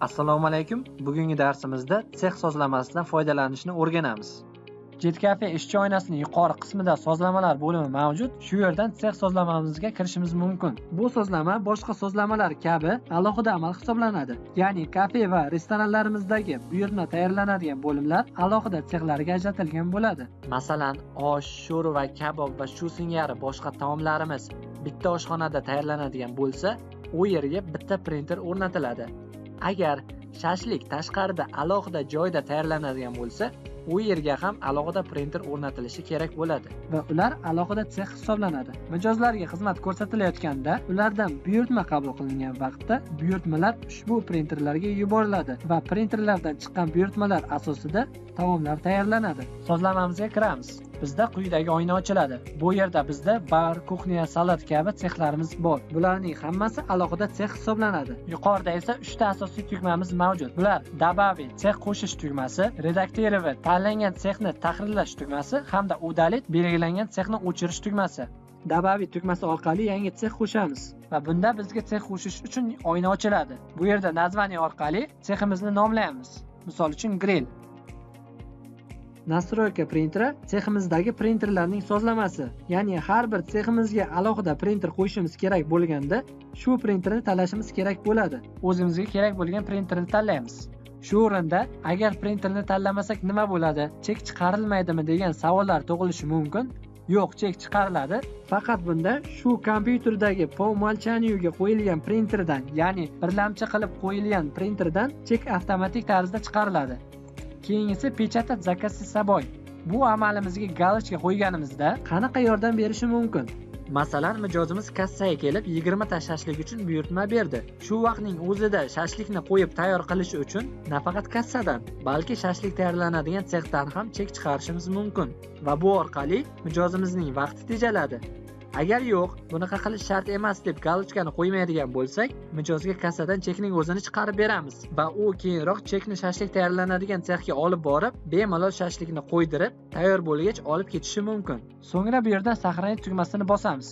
Assalomu alaykum. Bugungi darsimizda sex sozlamasidan foydalanishni o'rganamiz. JetCafe ishchi oynasining yuqori qismida sozlamalar bo'limi mavjud. Shu yerdan sex sozlamamizga kirishimiz mumkin. Bu sozlama boshqa sozlamalar kabi alohida amal hisoblanadi. Ya'ni kafe va restoranlarimizdagi buyurtma tayyorlanadigan bo'limlar alohida sexlarga ajratilgan bo'ladi. Masalan, osh, sho'ri va kabob va shu singari boshqa taomlarimiz bitta oshxonada tayyorlanadigan bo'lsa, u yerga bitta printer o'rnatiladi. Agar shashlik tashqarida alohida joyda tayyorlanadigan bo'lsa, u yerga ham alohida printer o'rnatilishi kerak bo'ladi va ular alohida sex hisoblanadi. Mijozlarga xizmat ko'rsatilayotganda ulardan buyurtma qabul qilingan vaqtda buyurtmalar ushbu printerlarga yuboriladi va printerlardan chiqqan buyurtmalar asosida taomlar tayyorlanadi. Sozlamamizga kiramiz. Bizda quyidagi oyna ochiladi. Bu yerda bizda bar, kuxnya, salat kabi sexlarimiz bor. Bularning hammasi alohida sex hisoblanadi. Yuqorida esa 3 ta asosiy tugmamiz mavjud. Bular добавить sex qo'shish tugmasi, redakировать tanlangan sexni tahrirlash tugmasi hamda удалить belgilangan sexni o'chirish tugmasi. Добавить tugmasi orqali yangi sex qo'shamiz va bunda bizga sex qo'shish uchun oyna ochiladi. Bu yerda naзвание orqali seximizni nomlaymiz. Misol uchun grill. Настройка printeri seximizdagi printerlarning sozlamasi. Ya'ni har bir seximizga alohida printer qo'yishimiz kerak bo'lganda, shu printerni tanlashimiz kerak bo'ladi. O'zimizga kerak bo'lgan printerni tanlaymiz. Shu o'rinda agar printerni tanlamasak nima bo'ladi? Chek chiqarilmaydimi degan savollar tug'ilishi mumkin. Yo'q, chek chiqariladi. Faqat bunda shu kompyuterdagi по умолчанию qo'yilgan printerdan, ya'ni birlamchi qilib qo'yilgan printerdan chek avtomatik tarzda chiqariladi. Keyingisi pechatать zakaz с собой. Bu amalimizga galochka qo'yganimizda qanaqa yordam berishi mumkin? Masalan, mijozimiz kassaga kelib 20 ta shashlik uchun buyurtma berdi. Shu vaqtning o'zida shashlikni qo'yib tayyor qilish uchun nafaqat kassadan, balki shashlik tayyorlanadigan sexdan ham chek chiqarishimiz mumkin va bu orqali mijozimizning vaqti tejaladi. Agar yo'q, bunaqa qilish shart emas deb galochkani qo'ymaydigan bo'lsak, mijozga kassadan chekning o'zini chiqarib beramiz va u keyinroq chekni shashlik tayyorlanadigan sexga olib borib, bemalol shashlikni qo'ydirib, tayyor bo'lgach olib ketishi mumkin. So'ngra bu yerdan saqlanib tugmasini bosamiz.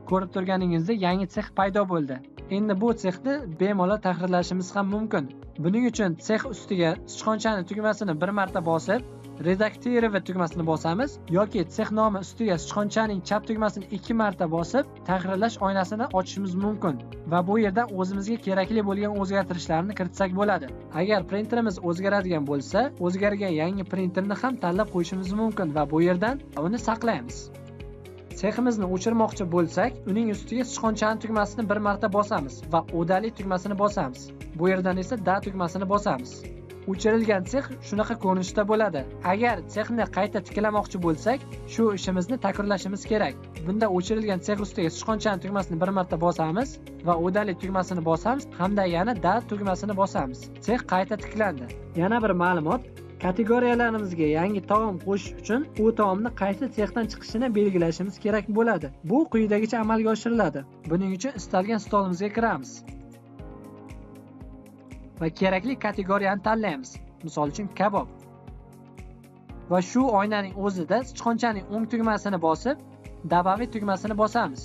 Ko'rib turganingizdek, yangi sex paydo bo'ldi. Endi bu sexni bemalol tahrirlashimiz ham mumkin. Buning uchun sex ustiga sichqonchani tugmasini bir marta bosib, redakировать tugmasini bosamiz yoki sex nomi ustiga sichqonchaning chap tugmasini 2 marta bosib, tahrirlash oynasini ochishimiz mumkin va bu yerdan o'zimizga kerakli bo'lgan o'zgartirishlarni kiritsak bo'ladi. Agar printerimiz o'zgaradigan bo'lsa, o'zgargan yangi printerni ham tanlab qo'yishimiz mumkin va bu yerdan uni saqlaymiz. Seximizni o'chirmoqchi bo'lsak, uning ustiga sichqonchani tugmasini bir marta bosamiz va удалить tugmasini bosamiz. Bu yerdan esa da tugmasini bosamiz. O'chirilgan sex shunaqa ko'rinishda bo'ladi. Agar sexni qayta tiklamoqchi bo'lsak, shu ishimizni takrorlashimiz kerak. Bunda o'chirilgan sex ustiga sichqonchani tugmasini bir marta bosamiz va удалить tugmasini bosamiz hamda yana da tugmasini bosamiz. Sex qayta tiklandi. Yana bir ma'lumot, kategoriyalarimizga yangi taom qo'shish uchun u taomni qaysi sexdan chiqishini belgilashimiz kerak bo'ladi. Bu quyidagicha amalga oshiriladi. Buning uchun istalgan stolimizga kiramiz va kerakli kategoriyani tanlaymiz. Misol uchun kabob. Va shu oynaning o'zida sichqonchaning o'ng tugmasini bosib, добавить tugmasini bosamiz.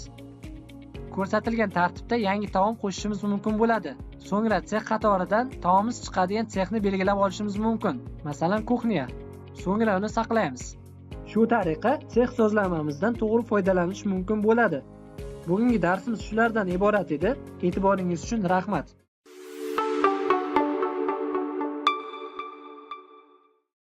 Ko'rsatilgan tartibda yangi taom qo'shishimiz mumkin bo'ladi. So'ngra sex qatoridan taomimiz chiqadigan sexni belgilab olishimiz mumkin. Masalan, kuxnya. So'ngra uni saqlaymiz. Shu tariqa sex sozlamamizdan to'g'ri foydalanish mumkin bo'ladi. Bugungi darsimiz shulardan iborat edi. E'tiboringiz uchun rahmat.